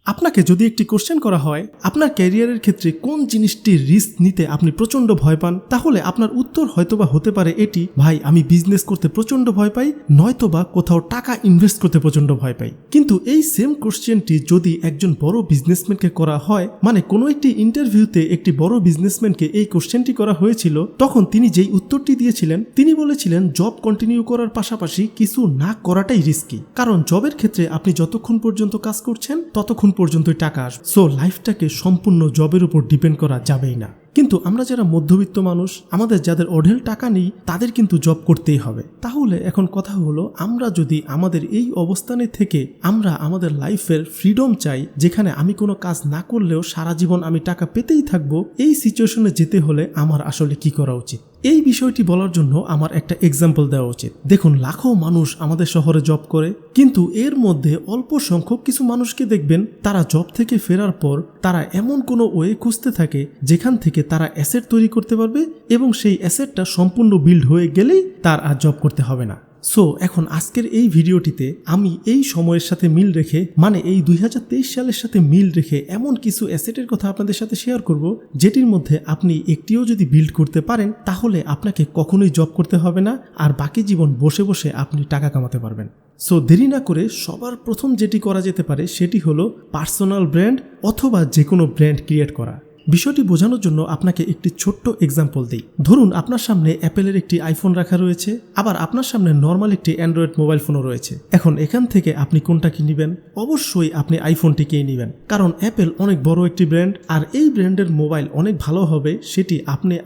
আপনাকে যদি একটি কোশ্চেন করা হয় আপনার ক্যারিয়ারের ক্ষেত্রে কোন জিনিসটি রিস্ক নিতে আপনি প্রচন্ড ভয় পান, তাহলে আপনার উত্তর হয়তোবা হতে পারে এটি, ভাই আমি বিজনেস করতে প্রচন্ড ভয় পাই, নয়তোবা কোথাও টাকা ইনভেস্ট করতে প্রচন্ড ভয় পাই। কিন্তু এই সেম কোশ্চেনটি যদি একজন বড় বিজনেসম্যানকে করা হয়, মানে কোনো একটি ইন্টারভিউতে একটি বড় বিজনেসম্যানকে এই কোশ্চেনটি করা হয়েছিল, তখন তিনি যেই উত্তরটি দিয়েছিলেন তিনি বলেছিলেন জব কন্টিনিউ করার পাশাপাশি কিছু না করাটাই রিস্কি, কারণ জবের ক্ষেত্রে আপনি যতক্ষণ পর্যন্ত কাজ করছেন ততক্ষণ পর্যন্তই টাকা আসবে। সো লাইফটাকে সম্পূর্ণ জবের উপর ডিপেন্ড করা যাবেই না। কিন্তু আমরা যারা মধ্যবিত্ত মানুষ, আমাদের যাদের অঢেল টাকা নেই, তাদের কিন্তু জব করতেই হবে। তাহলে এখন কথা হলো, আমরা যদি আমাদের এই অবস্থানে থেকে আমরা আমাদের লাইফের ফ্রিডম চাই, যেখানে আমি কোনো কাজ না করলেও সারা জীবন আমি টাকা পেতেই থাকবো, এই সিচুয়েশনে যেতে হলে আমার আসলে কি করা উচিত? এই বিষয়টি বলার জন্য আমার একটা এক্সাম্পল দেওয়া উচিত। দেখুন, লাখো মানুষ আমাদের শহরে জব করে, কিন্তু এর মধ্যে অল্প সংখ্যক কিছু মানুষকে দেখবেন তারা জব থেকে ফেরার পর তারা এমন কোনো ওয়ে খুঁজতে থাকে যেখান থেকে তারা অ্যাসেট তৈরি করতে পারবে এবং সেই অ্যাসেটটা সম্পূর্ণ বিল্ড হয়ে গেলেই তার আর জব করতে হবে না। সো এখন আজকের এই ভিডিওটিতে আমি এই সময়ের সাথে মিল রেখে, মানে এই 2023 সালের সাথে মিল রেখে এমন কিছু অ্যাসেটের কথা আপনাদের সাথে শেয়ার করব, যেটির মধ্যে আপনি একটিও যদি বিল্ড করতে পারেন তাহলে আপনাকে কখনোই জব করতে হবে না, আর বাকি জীবন বসে বসে আপনি টাকা কামাতে পারবেন। সো দেরি না করে সবার প্রথম যেটি করা যেতে পারে সেটি হলো পার্সোনাল ব্র্যান্ড অথবা যে কোনো ব্র্যান্ড ক্রিয়েট করা। বিষয়টি বোঝানোর জন্য আপনাকে একটি ছোট্ট এক্সাম্পল দিই। ধরুন আপনার সামনে অ্যাপেলের একটি আইফোন রাখা রয়েছে, আবার আপনার সামনে নর্মাল একটি অ্যান্ড্রয়েড মোবাইল ফোনও রয়েছে। এখন এখান থেকে আপনি কোনটা কিনবেন? অবশ্যই আপনি আইফোনটিকেই নেবেন, কারণ অ্যাপেল অনেক বড় একটি ব্র্যান্ড, আর এই ব্র্যান্ডের মোবাইল অনেক ভালো হবে সেটি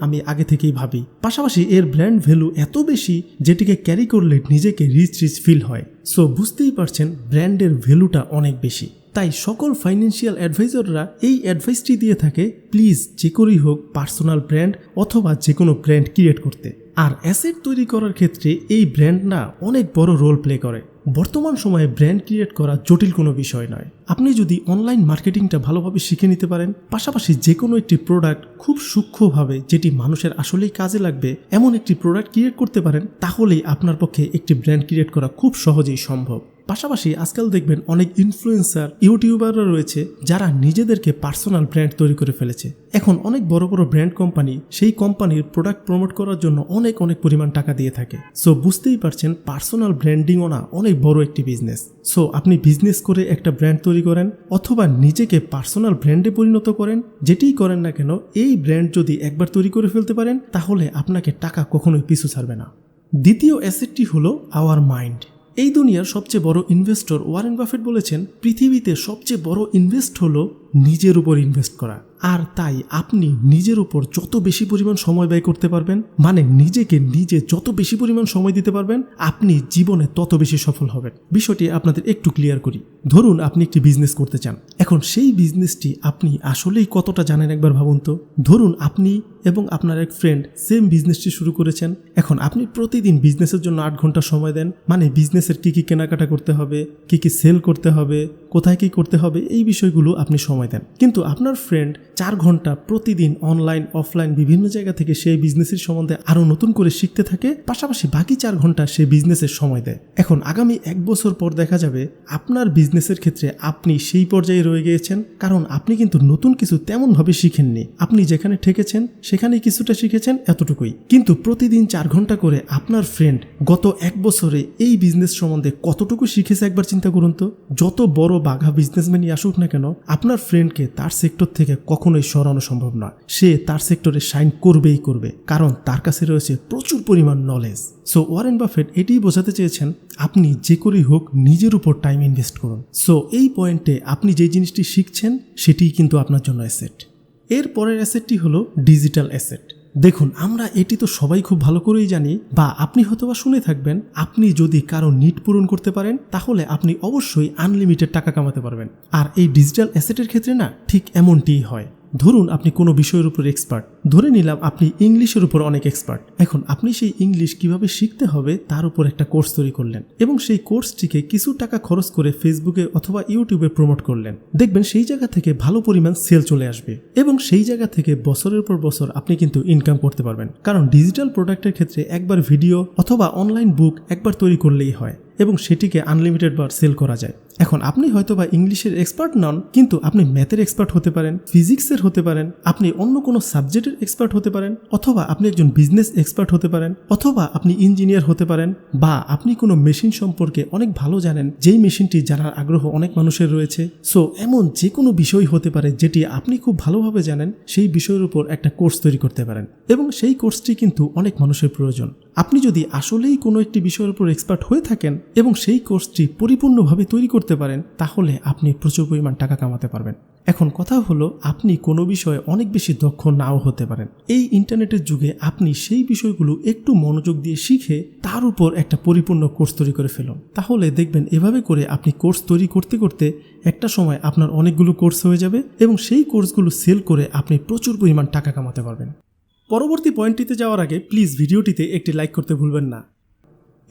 আমি আগে থেকেই ভাবি। পাশাপাশি এর ব্র্যান্ড ভ্যালু এত বেশি যেটিকে ক্যারি করলে নিজেকে রিচ ফিল হয়। সো বুঝতেই পারছেন ব্র্যান্ডের ভ্যালুটা অনেক বেশি। তাই সকল ফাইন্যান্সিয়াল অ্যাডভাইজাররা এই অ্যাডভাইসটি দিয়ে থাকে, প্লিজ যে করেই হোক পার্সোনাল ব্র্যান্ড অথবা যে কোনো ব্র্যান্ড ক্রিয়েট করতে। আর অ্যাসেট তৈরি করার ক্ষেত্রে এই ব্র্যান্ড না অনেক বড় রোল প্লে করে। বর্তমান সময়ে ব্র্যান্ড ক্রিয়েট করা জটিল কোনো বিষয় নয়। আপনি যদি অনলাইন মার্কেটিংটা ভালোভাবে শিখে নিতে পারেন, পাশাপাশি যে কোনো একটি প্রোডাক্ট খুব সূক্ষ্মভাবে যেটি মানুষের আসলেই কাজে লাগবে এমন একটি প্রোডাক্ট ক্রিয়েট করতে পারেন, তাহলেই আপনার পক্ষে একটি ব্র্যান্ড ক্রিয়েট করা খুব সহজেই সম্ভব। পাশাপাশি আজকাল দেখবেন অনেক ইনফ্লুয়েন্সার, ইউটিউবাররা রয়েছে যারা নিজেদেরকে পার্সোনাল ব্র্যান্ড তৈরি করে ফেলেছে। এখন অনেক বড় বড় ব্র্যান্ড কোম্পানি সেই কোম্পানির প্রোডাক্ট প্রমোট করার জন্য অনেক পরিমাণ টাকা দিয়ে থাকে। সো বুঝতেই পারছেন পার্সোনাল ব্র্যান্ডিংও না অনেক বড় একটি বিজনেস। সো আপনি বিজনেস করে একটা ব্র্যান্ড তৈরি করেন অথবা নিজেকে পার্সোনাল ব্র্যান্ডে পরিণত করেন, যেটিই করেন না কেন এই ব্র্যান্ড যদি একবার তৈরি করে ফেলতে পারেন তাহলে আপনাকে টাকা কখনোই পিছু ছাড়বে না। দ্বিতীয় অ্যাসেটটি হলো আওয়ার মাইন্ড। এই দুনিয়ার সবচেয়ে বড় ইনভেস্টর ওয়ারেন বাফেট বলেছেন, পৃথিবীতে সবচেয়ে বড় ইনভেস্ট হলো নিজের উপর ইনভেস্ট করা। আর তাই আপনি নিজের উপর যত বেশি পরিমাণ সময় ব্যয় করতে পারবেন, মানে নিজেকে নিজে যত বেশি পরিমাণ সময় দিতে পারবেন, আপনি জীবনে তত বেশি সফল হবেন। বিষয়টি আপনাদের একটু ক্লিয়ার করি। ধরুন আপনি একটি বিজনেস করতে চান, এখন সেই বিজনেসটি আপনি আসলেই কতটা জানেন একবার ভাবুন তো। ধরুন আপনি এবং আপনার এক ফ্রেন্ড সেম বিজনেসটি শুরু করেছেন। এখন আপনি প্রতিদিন বিজনেসের জন্য 8 ঘন্টা সময় দেন, মানে বিজনেসের কি কেনাকাটা করতে হবে, কি সেল করতে হবে, কোথায় কি করতে হবে, এই বিষয়গুলো আপনি সময় দেন। কিন্তু আপনার ফ্রেন্ড 4 ঘন্টা প্রতিদিন অনলাইন অফলাইন বিভিন্ন জায়গা থেকে সেই বিজনেসের সম্বন্ধে আরো নতুন করে শিখতে থাকে, পাশাপাশি বাকি 4 ঘন্টা সে বিজনেসের সময় দেয়। এখন আগামী 1 বছর পর দেখা যাবে আপনার বিজনেসের ক্ষেত্রে আপনি সেই পর্যায়ে রয়ে গিয়েছেন, কারণ আপনি কিন্তু নতুন কিছু তেমন ভাবে শিখেননি। আপনি যেখানে ঠেকেছেন সেখানেই কিছুটা শিখেছেন, এতটুকুই। কিন্তু প্রতিদিন 4 ঘন্টা করে আপনার ফ্রেন্ড গত 1 বছরে এই বিজনেস সম্বন্ধে কতটুকু শিখেছে একবার চিন্তা করুন তো। যত বড় বাঘা বিজনেসম্যানই আসুক না কেন, আপনার ফ্রেন্ডকে তার সেক্টর থেকে কখনোই সরানো সম্ভব নয়। সে তার সেক্টরে শাইন করবেই করবে, কারণ তার কাছে রয়েছে প্রচুর পরিমাণ নলেজ। সো ওয়ারেন বাফেট এটাই বোঝাতে চেয়েছেন, আপনি যে করেই হোক নিজের উপর টাইম ইনভেস্ট করুন। সো এই পয়েন্টে আপনি যে জিনিসটি শিখছেন সেটিই কিন্তু আপনার জন্য অ্যাসেট। এর পরের অ্যাসেটটি হলো ডিজিটাল অ্যাসেট। দেখুন, আমরা এটি তো সবাই খুব ভালো করেই জানি, বা আপনি হয়তোবা শুনে থাকবেন, আপনি যদি কারো নিড পূরণ করতে পারেন তাহলে আপনি অবশ্যই আনলিমিটেড টাকা কামাতে পারবেন। আর এই ডিজিটাল অ্যাসেটের ক্ষেত্রে না ঠিক এমনটিই হয়। ধরুন আপনি কোনো বিষয়ের উপর এক্সপার্ট, ধরে নিলাম আপনি ইংলিশের উপর অনেক এক্সপার্ট। এখন আপনি সেই ইংলিশ কিভাবে শিখতে হবে তার উপর একটা কোর্স তৈরি করলেন এবং সেই কোর্সটিকে কিছু টাকা খরচ করে ফেসবুকে অথবা ইউটিউবে প্রমোট করলেন। দেখবেন সেই জায়গা থেকে ভালো পরিমাণ সেল চলে আসবে এবং সেই জায়গা থেকে বছরের পর বছর আপনি কিন্তু ইনকাম করতে পারবেন। কারণ ডিজিটাল প্রোডাক্টের ক্ষেত্রে একবার ভিডিও অথবা অনলাইন বুক একবার তৈরি করলেই হয়। এবং সেটিকে আনলিমিটেড বার সেল করা যায়। এখন আপনি হয়তোবা ইংলিশের এক্সপার্ট নন, কিন্তু আপনি ম্যাথের এক্সপার্ট হতে পারেন, ফিজিক্সের হতে পারেন, আপনি অন্য কোনো সাবজেক্টের এক্সপার্ট হতে পারেন, অথবা আপনি একজন বিজনেস এক্সপার্ট হতে পারেন, অথবা আপনি ইঞ্জিনিয়ার হতে পারেন, বা আপনি কোনো মেশিন সম্পর্কে অনেক ভালো জানেন, যেই মেশিনটি জানার আগ্রহ অনেক মানুষের রয়েছে। সো এমন যে কোনো বিষয় হতে পারে যেটি আপনি খুব ভালোভাবে জানেন, সেই বিষয়ের উপর একটা কোর্স তৈরি করতে পারেন, এবং সেই কোর্সটি কিন্তু অনেক মানুষের প্রয়োজন। আপনি যদি আসলেই কোনো একটি বিষয়ের উপর এক্সপার্ট হয়ে থাকেন এবং সেই কোর্সটি পরিপূর্ণভাবে তৈরি করতে পারেন, তাহলে আপনি প্রচুর পরিমাণ টাকা কামাতে পারবেন। এখন কথা হলো, আপনি কোনো বিষয়ে অনেক বেশি দক্ষ নাও হতে পারেন। এই ইন্টারনেটের যুগে আপনি সেই বিষয়গুলো একটু মনোযোগ দিয়ে শিখে তার উপর একটা পরিপূর্ণ কোর্স তৈরি করে ফেলুন। তাহলে দেখবেন এভাবে করে আপনি কোর্স তৈরি করতে করতে একটা সময় আপনার অনেকগুলো কোর্স হয়ে যাবে এবং সেই কোর্সগুলো সেল করে আপনি প্রচুর পরিমাণ টাকা কামাতে পারবেন। পরবর্তী পয়েন্টটিতে যাওয়ার আগে প্লিজ ভিডিওটিতে একটি লাইক করতে ভুলবেন না।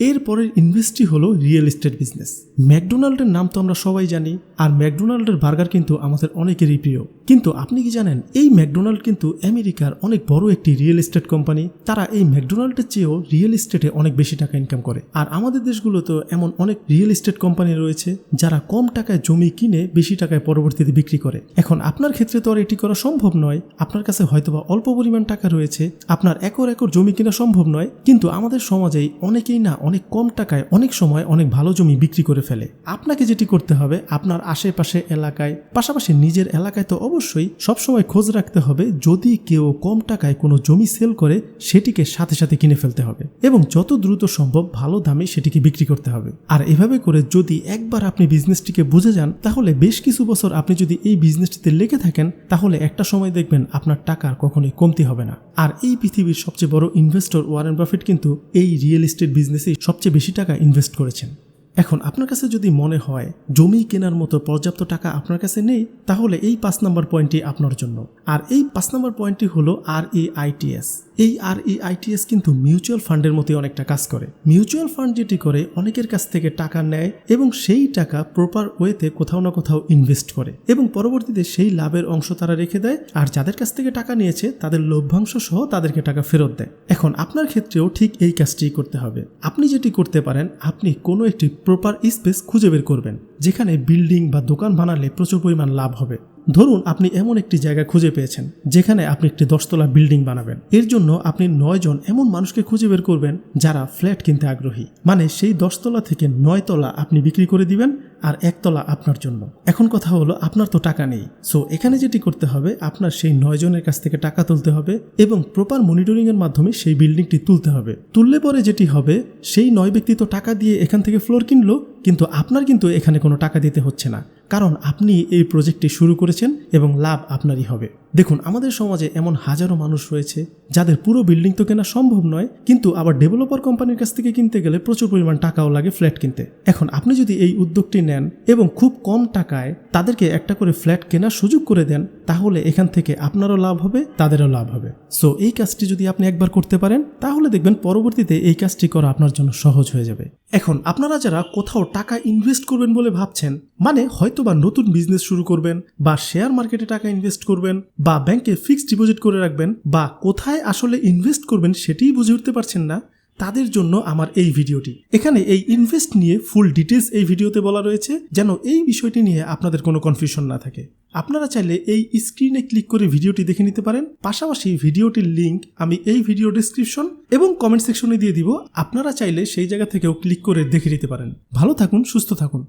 এরপরের ইনভেস্টটি হলো রিয়েল এস্টেট বিজনেস। ম্যাকডোনাল্ডের নাম তো আমরা সবাই জানি, আর ম্যাকডোনাল্ডের বার্গার কিন্তু আমাদের অনেকেরই প্রিয়। কিন্তু আপনি কি জানেন, এই ম্যাকডোনাল্ড কিন্তু আমেরিকার অনেক বড় একটি রিয়েল এস্টেট কোম্পানি। তারা এই ম্যাকডোনাল্ডের চেয়েও রিয়েল এস্টেটে অনেক বেশি টাকা ইনকাম করে। আর আমাদের দেশগুলোতেও এমন অনেক রিয়েল এস্টেট কোম্পানি রয়েছে যারা কম টাকায় জমি কিনে বেশি টাকায় পরবর্তীতে বিক্রি করে। এখন আপনার ক্ষেত্রে তো আর এটি করা সম্ভব নয়। আপনার কাছে হয়তোবা অল্প পরিমাণ টাকা রয়েছে, আপনার একর একর জমি কিনা সম্ভব নয়, কিন্তু আমাদের সমাজেই অনেকেই না অনেক কম টাকায় অনেক সময় অনেক ভালো জমি বিক্রি করে ফেলে। আপনাকে যেটি করতে হবে, আপনার আশেপাশে এলাকায়, পাশাপাশি নিজের এলাকায় তো অবশ্যই সবসময় খোঁজ রাখতে হবে, যদি কেউ কম টাকায় কোনো জমি সেল করে সেটিকে সাথে সাথে কিনে ফেলতে হবে এবং যত দ্রুত সম্ভব ভালো দামে সেটিকে বিক্রি করতে হবে। আর এভাবে করে যদি একবার আপনি বিজনেসটিকে বুঝে যান, তাহলে বেশ কিছু বছর আপনি যদি এই বিজনেসটিতে লেগে থাকেন, তাহলে একটা সময় দেখবেন আপনার টাকার কখনোই কমতি হবে না। আর এই পৃথিবীর সবচেয়ে বড় ইনভেস্টর ওয়ারেন বাফেট কিন্তু এই রিয়েল এস্টেট বিজনেসে সবচেয়ে বেশি টাকা ইনভেস্ট করেছেন। এখন আপনার কাছে যদি মনে হয় জমি কেনার মতো পর্যাপ্ত টাকা আপনার কাছে নেই, তাহলে এই 5 নম্বর পয়েন্টটি আপনার জন্য। আর এই 5 নম্বর পয়েন্টটি হলো REITs। এই REITs কিন্তু মিউচুয়াল ফান্ডের মতোই অনেকটা কাজ করে। মিউচুয়াল ফান্ড যেটি করে, অনেকের কাছ থেকে টাকা নেয় এবং সেই টাকা প্রপার ওয়েতে কোথাও না কোথাও ইনভেস্ট করে এবং পরবর্তীতে সেই লাভের অংশ তারা রেখে দেয়, আর যাদের কাছ থেকে টাকা নিয়েছে তাদের লভ্যাংশ সহ তাদেরকে টাকা ফেরত দেয়। এখন আপনার ক্ষেত্রেও ঠিক এই কাজটি করতে হবে। আপনি যেটি করতে পারেন, আপনি কোনো একটি প্রপার স্পেস খুঁজে বের করবেন যেখানে বিল্ডিং বা দোকান বানালে প্রচুর পরিমাণ লাভ হবে। ধরুন আপনি এমন একটি জায়গা খুঁজে পেয়েছেন যেখানে আপনি একটি 10 তলা বিল্ডিং বানাবেন। এর জন্য আপনি 9 জন এমন মানুষকে খুঁজে বের করবেন যারা ফ্ল্যাট কিনতে আগ্রহী। মানে সেই 10 তলা থেকে 9 তলা আপনি বিক্রি করে দিবেন আর 1 তলা আপনার জন্য। এখন কথা হলো, আপনার তো টাকা নেই। সো এখানে যেটি করতে হবে, আপনার সেই 9 জনের কাছ থেকে টাকা তুলতে হবে এবং প্রপার মনিটরিং এর মাধ্যমে সেই বিল্ডিংটি তুলতে হবে। তুললে পরে যেটি হবে, সেই 9 ব্যক্তি তো টাকা দিয়ে এখান থেকে ফ্লোর কিনলো, কিন্তু আপনার কিন্তু এখানে কোনো টাকা দিতে হচ্ছে না, কারণ আপনি এই প্রজেক্টটি শুরু করেছেন এবং লাভ আপনারই হবে। দেখুন, আমাদের সমাজে এমন হাজারো মানুষ রয়েছে যাদের পুরো বিল্ডিং তো কেনা সম্ভব নয়, কিন্তু আবার ডেভেলপার কোম্পানির কাছ থেকে কিনতে গেলে প্রচুর পরিমাণ টাকাও লাগে ফ্ল্যাট কিনতে। এখন আপনি যদি এই উদ্যোগটি নেন এবং খুব কম টাকায় তাদেরকে একটা করে ফ্ল্যাট কেনার সুযোগ করে দেন, তাহলে এখান থেকে আপনারও লাভ হবে, তাদেরও লাভ হবে। সো এই কাজটি যদি আপনি একবার করতে পারেন, তাহলে দেখবেন পরবর্তীতে এই কাজটি করা আপনার জন্য সহজ হয়ে যাবে। এখন আপনারা যারা কোথাও টাকা ইনভেস্ট করবেন বলে ভাবছেন, মানে হয়তোবা নতুন বিজনেস শুরু করবেন, বা শেয়ার মার্কেটে টাকা ইনভেস্ট করবেন, বা ব্যাংকে ফিক্সড ডিপোজিট করে রাখবেন, বা কোথায় আসলে ইনভেস্ট করবেন সেটিই বুঝে উঠতে পারছেন না, তাদের জন্য আমার এই ভিডিওটি। এখানে এই ইনভেস্ট নিয়ে ফুল ডিটেলস এই ভিডিওতে বলা রয়েছে, যেন এই বিষয়টি নিয়ে আপনাদের কোনো কনফিউশন না থাকে। আপনারা চাইলে এই স্ক্রিনে ক্লিক করে ভিডিওটি দেখে নিতে পারেন। পাশাপাশি ভিডিওটির লিংক আমি এই ভিডিও ডেসক্রিপশন এবং কমেন্ট সেকশনে দিয়ে দিব। আপনারা চাইলে সেই জায়গা থেকেও ক্লিক করে দেখে নিতে পারেন। ভালো থাকুন, সুস্থ থাকুন।